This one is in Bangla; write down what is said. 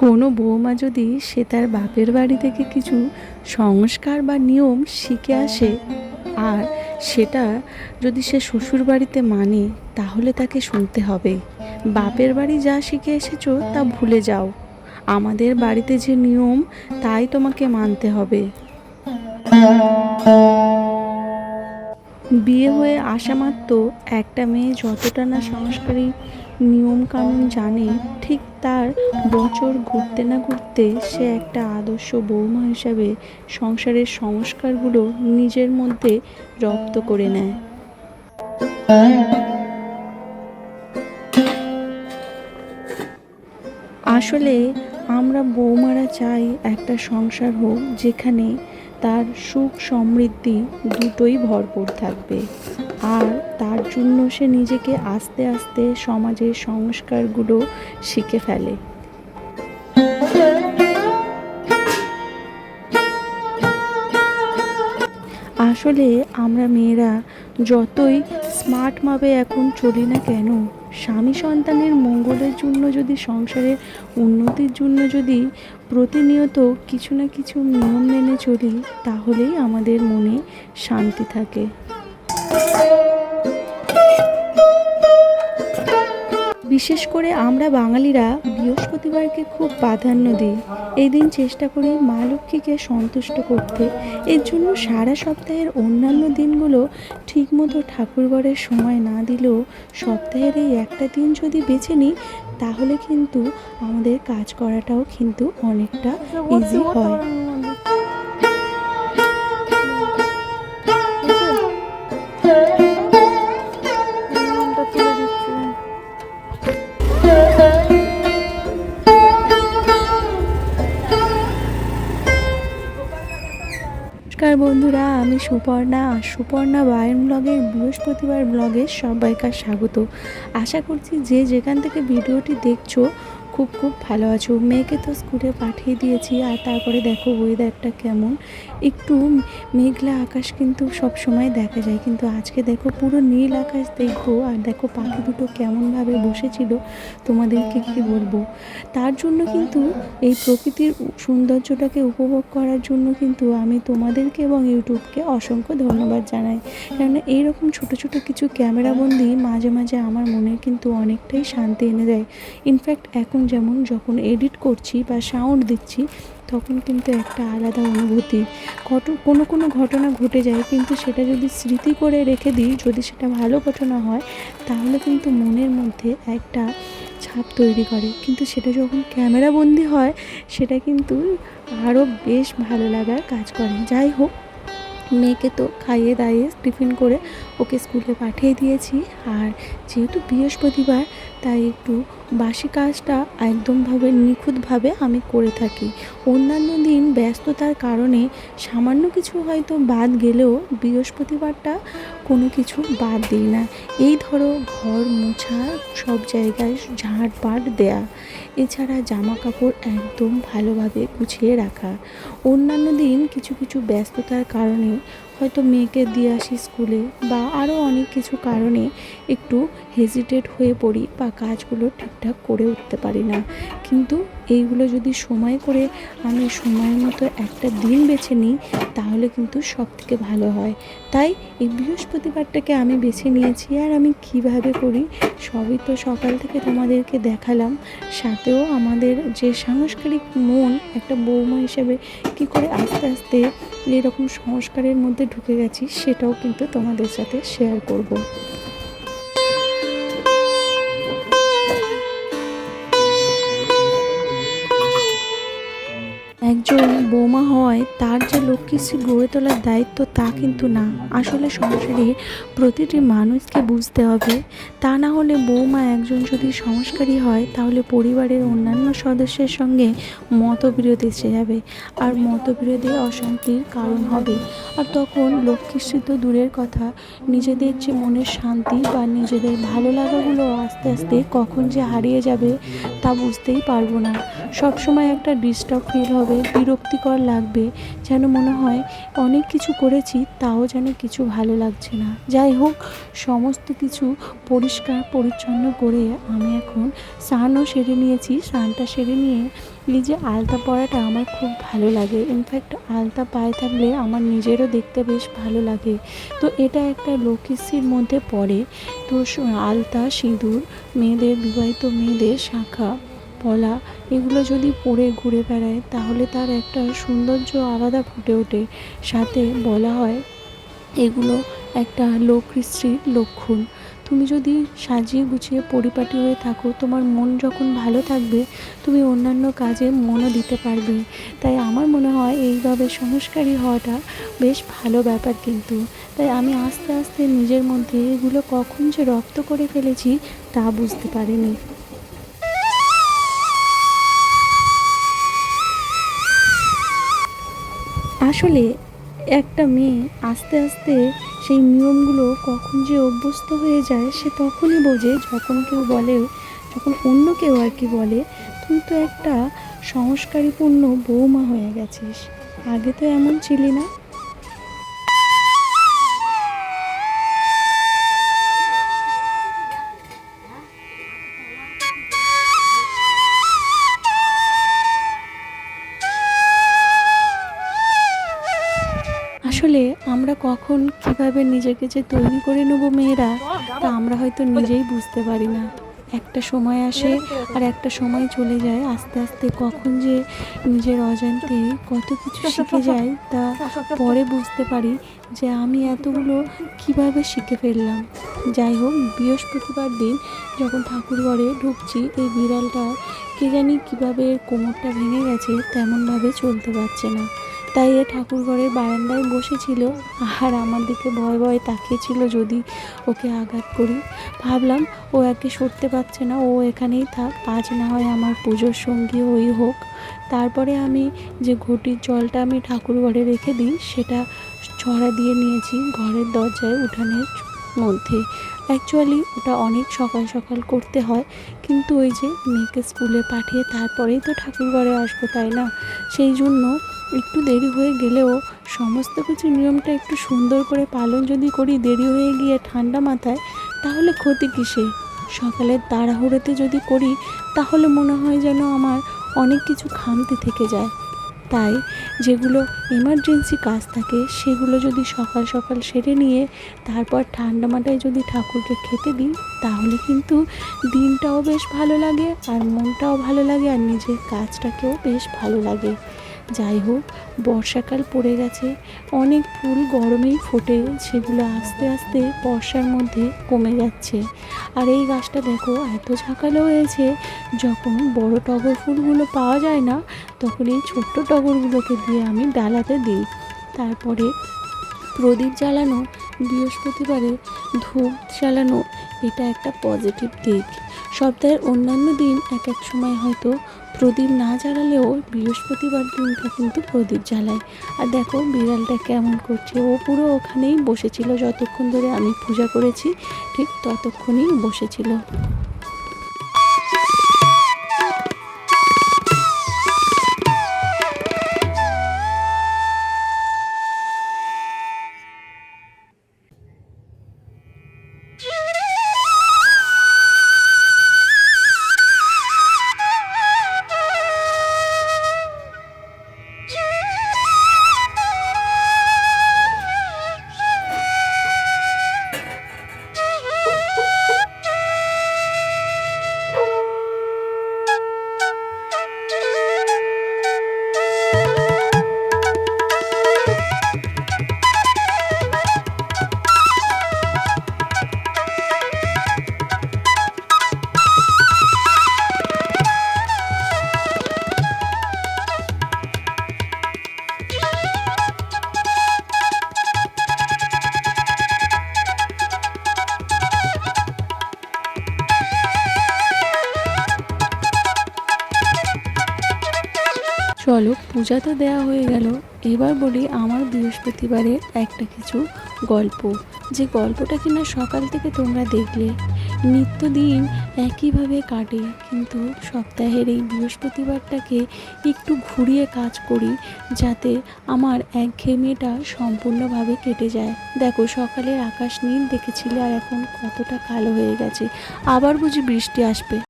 কোনো বৌমা যদি সে তার বাপের বাড়ি থেকে কিছু সংস্কার বা নিয়ম শিখে আসে আর সেটা যদি সে শ্বশুর বাড়িতে মানে, তাহলে তাকে শুনতে হবে, বাপের বাড়ি যা শিখে এসেছো তা ভুলে যাও, আমাদের বাড়িতে যে নিয়ম তাই তোমাকে মানতে হবে। বিয়ে হয়ে আসা মাত্র একটা মেয়ে যতটা না সংস্কারী নিয়মকানুন জানে, ঠিক তার বছর ঘুরতে না ঘুরতে সে একটা আদর্শ বৌমা হিসাবে সংসারের সংস্কারগুলো নিজের মধ্যে রপ্ত করে নেয়। আসলে আমরা বৌমারা চাই একটা সংসার হোক যেখানে তার সুখ সমৃদ্ধি দুটোই ভরপুর থাকবে, আর তার জন্য সে নিজেকে আস্তে আস্তে সমাজের সংস্কারগুলো শিখে ফেলে। আসলে আমরা মেয়েরা যতই স্মার্টভাবে এখন চলি না কেন, স্বামী সন্তানের মঙ্গলের জন্য যদি, সংসারের উন্নতির জন্য যদি প্রতিনিয়ত কিছু না কিছু নিয়ম মেনে চলি, তাহলেই আমাদের মনে শান্তি থাকে। বিশেষ করে আমরা বাঙালিরা বৃহস্পতিবারকে খুব প্রাধান্য দিই। এই দিন চেষ্টা করি মা লক্ষ্মীকে সন্তুষ্ট করতে। এর জন্য সারা সপ্তাহের অন্যান্য দিনগুলো ঠিকমতো ঠাকুরঘরের সময় না দিলেও সপ্তাহের এই একটা দিন যদি বেছে নিই, তাহলে কিন্তু আমাদের কাজ করাটাও কিন্তু অনেকটা ইজি হয়। নমস্কার বন্ধুরা, আমি সুপর্ণা, আর সুপর্ণা বায়ন ব্লগের বৃহস্পতিবার ব্লগে সবাইকে স্বাগত। আশা করছি যে যেখান থেকে ভিডিওটি দেখছো খুব খুব ভালো আছো। মেয়েকে তো স্কুলে পাঠিয়ে দিয়েছি, আর তারপরে দেখো ওয়েদারটা কেমন, একটু মেঘলা আকাশ কিন্তু সব সময় দেখা যায়, কিন্তু আজকে দেখো পুরো নীল আকাশ দেখবো। আর দেখো পাখি দুটো কেমনভাবে বসেছিল, তোমাদেরকে কি বলবো। তার জন্য কিন্তু এই প্রকৃতির সৌন্দর্যটাকে উপভোগ করার জন্য কিন্তু আমি তোমাদেরকে এবং ইউটিউবকে অসংখ্য ধন্যবাদ জানাই। কেননা এইরকম ছোটো ছোটো কিছু ক্যামেরাবন্দি মাঝে মাঝে আমার মনে কিন্তু অনেকটাই শান্তি এনে দেয়। ইনফ্যাক্ট এখন যেমন যখন এডিট করছি বা সাউন্ড দিচ্ছি, তখন কিন্তু একটা আলাদা অনুভূতি, কোনো কোনো ঘটনা ঘটে যায়, কিন্তু সেটা যদি স্মৃতি করে রেখে দিই, যদি সেটা ভালো ঘটনা হয়, তাহলে কিন্তু মনের মধ্যে একটা ছাপ তৈরি করে। কিন্তু সেটা যখন ক্যামেরাবন্দি হয়, সেটা কিন্তু আরও বেশ ভালো লাগার কাজ করে। যাই হোক, মেয়েকে তো খাইয়ে দাইয়ে টিফিন করে ওকে স্কুলে পাঠিয়ে দিয়েছি। আর যেহেতু বৃহস্পতিবার, তাই একটু বাসি কাজটা একদমভাবে নিখুঁতভাবে আমি করে থাকি। অন্যান্য দিন ব্যস্ততার কারণে সামান্য কিছু হয়তো বাদ গেলেও বৃহস্পতিবারটা কোনো কিছু বাদ দিই না। এই ধরো ঘর মোছা, সব জায়গায় ঝাড়পাট দেয়া, এছাড়া জামা কাপড় একদম ভালোভাবে গুছিয়ে রাখা। অন্যান্য দিন কিছু কিছু ব্যস্ততার কারণে হয়তো মেয়েকে দিয়ে আসি স্কুলে, বা আরও অনেক কিছু কারণে একটু হেজিটেট হয়ে পড়ি বা কাজগুলো ঠিকঠাক করে উঠতে পারি না। কিন্তু এইগুলো যদি সময় করে আমি সময় মতো একটা দিন বেছে নিই, তাহলে কিন্তু সব থেকে ভালো হয়। তাই এই বৃহস্পতিবারটাকে আমি বেছে নিয়েছি। আর আমি কিভাবে করি সবই তো সকাল থেকে তোমাদেরকে দেখালাম, সাথেও আমাদের যে সাংস্কৃতিক মন একটা বৌমা হিসেবে কী করে আস্তে আস্তে এরকম সংস্কারের মধ্যে ঢুকে গেছি, সেটাও কিন্তু তোমাদের সাথে শেয়ার করব। একজন বৌমা হয় তার যে লক্ষ্মীশ্রী গড়ে তোলার দায়িত্ব, তা কিন্তু না। আসলে সংসারে প্রতিটি মানুষকে বুঝতে হবে, তা না হলে বৌমা একজন যদি সংস্কারী হয়, তাহলে পরিবারের অন্যান্য সদস্যের সঙ্গে মতবিরোধ এসে যাবে, আর মতবিরোধে অশান্তির কারণ হবে। আর তখন লক্ষ্মীশ্রী তো দূরের কথা, নিজেদের যে মনের শান্তি বা নিজেদের ভালো লাগাগুলো আস্তে আস্তে কখন যে হারিয়ে যাবে তা বুঝতেই পারবো না। সবসময় একটা ডিস্টার্ব ফিল হবে, বিরক্তিকর লাগবে, যেন মনে হয় অনেক কিছু করেছি তাও যেন কিছু ভালো লাগছে না। যাই হোক, সমস্ত কিছু পরিষ্কার পরিচ্ছন্ন করে আমি এখন স্নানও সেরে নিয়েছি। স্নানটা সেরে নিয়ে এই যে আলতা পরাটা আমার খুব ভালো লাগে, ইনফ্যাক্ট আলতা পায়ে থাকলে আমার নিজেরও দেখতে বেশ ভালো লাগে। তো এটা একটা লক্ষ্মীশ্রীর মধ্যে পড়ে। তো আলতা, সিঁদুর, মেয়েদের, বিবাহিত মেয়েদের শাঁখা পলা এগুলো যদি পরে ঘুরে বেড়ায় তাহলে তার একটা সৌন্দর্য আলাদা ফুটে ওঠে। সাথে বলা হয় এগুলো একটা লক্ষ্মীশ্রীর লক্ষণ। তুমি যদি সাজিয়ে গুছিয়ে পরিপাটি হয়ে থাকো, তোমার মন যখন ভালো থাকবে তুমি অন্যান্য কাজে মনও দিতে পারবে। তাই আমার মনে হয় এইভাবে সংস্কারী হওয়াটা বেশ ভালো ব্যাপার। কিন্তু তাই আমি আস্তে আস্তে নিজের মধ্যে এগুলো কখন যে রপ্ত করে ফেলেছি তা বুঝতে পারিনি। আসলে একটা মেয়ে আস্তে আস্তে সেই নিয়মগুলো কখন যে অভ্যস্ত হয়ে যায় সে তখনই বোঝে যখন কেউ বলে, যখন অন্য কেউ আর কি বলে, তুই তো একটা সংস্কারীপূর্ণ বৌমা হয়ে গেছিস, আগে তো এমন ছিলি না। আসলে আমরা কখন কিভাবে নিজেকে যে তৈরি করে নেব মেয়েরা, তা আমরা হয়তো নিজেই বুঝতে পারি না। একটা সময় আসে আর একটা সময় চলে যায়, আস্তে আস্তে কখন যে নিজের অজান্তে কত কিছু শিখে যাই তা পরে বুঝতে পারি যে আমি এতগুলো কিভাবে শিখে ফেললাম। যাই হোক, বৃহস্পতিবার দিন যখন ঠাকুরঘরে ঢুকছি, এই বিড়ালটা কে জানি কীভাবে এর কোমরটা ভেঙে গেছে, তেমনভাবে চলতে পারছে না। তাই এ ঠাকুরঘরের বারান্দায় বসেছিল আর আমার দিকে ভয় ভয় তাকিয়েছিল যদি ওকে আঘাত করি। ভাবলাম ও একে সরতে পারছে না, ও এখানেই থাক, আজ না হয় আমার পুজোর সঙ্গী ওই হোক। তারপরে আমি যে ঘটির জলটা আমি ঠাকুরঘরে রেখে দিই সেটা ছড়া দিয়ে নিয়েছি ঘরের দরজায় উঠানের মধ্যে। অ্যাকচুয়ালি ওটা অনেক সকাল সকাল করতে হয়, কিন্তু ওই যে মেয়েকে স্কুলে পাঠিয়ে তারপরেই তো ঠাকুরঘরে আসবো, তাই না? সেই জন্য একটু দেরি হয়ে গেলেও সমস্ত কিছু নিয়মটা একটু সুন্দর করে পালন যদি করি দেরি হয়ে গিয়ে ঠান্ডা মাথায়, তাহলে ক্ষতি কিসে? সকালের তাড়াহুড়োতে যদি করি তাহলে মনে হয় যেন আমার অনেক কিছু খামতি থেকে যায়। তাই যেগুলো এমার্জেন্সি কাজ থাকে সেগুলো যদি সকাল সকাল সেরে নিয়ে তারপর ঠান্ডা মাথায় যদি ঠাকুরকে খেতে দিই তাহলে কিন্তু দিনটাও বেশ ভালো লাগে আর মনটাও ভালো লাগে আর নিজের কাজটাকেও বেশ ভালো লাগে। যাই হোক, বর্ষাকাল পড়ে গেছে, অনেক ফুল গরমেই ফোটে, সেগুলো আস্তে আস্তে বর্ষার মধ্যে কমে যাচ্ছে। আর এই গাছটা দেখো এত ঝাঁকালো হয়েছে, যখন বড় টগর ফুলগুলো পাওয়া যায় না তখন এই ছোট্ট টগরগুলোকে দিয়ে আমি ডালাতে দিই। তারপরে প্রদীপ জ্বালানো, বৃহস্পতিবারে ধূপ জ্বালানো, এটা একটা পজিটিভ দিক। সপ্তাহের অন্যান্য দিন এক এক সময় হয়তো প্রদীপ না জ্বালালেও বৃহস্পতিবার দিনটা কিন্তু প্রদীপ জ্বালায়। আর দেখো বিড়ালটা কেমন করছে, ও পুরো ওখানেই বসেছিল, যতক্ষণ ধরে আমি পূজা করেছি ঠিক ততক্ষণই বসেছিল। চলো, পূজা তো দেওয়া হয়ে গেল, এবার বলি আমার বৃহস্পতিবারের একটা কিছু গল্প, যে গল্পটা কিনা সকাল থেকে তোমরা দেখলে। নিত্যদিন একইভাবে কাটে, কিন্তু সপ্তাহের এই বৃহস্পতিবারটাকে একটু ঘুরিয়ে কাজ করি যাতে আমার একঘেয়েমিটা সম্পূর্ণভাবে কেটে যায়। দেখো, সকালের আকাশ নীল দেখেছিলে আর এখন কতটা কালো হয়ে গেছে, আবার বুঝি বৃষ্টি আসবে।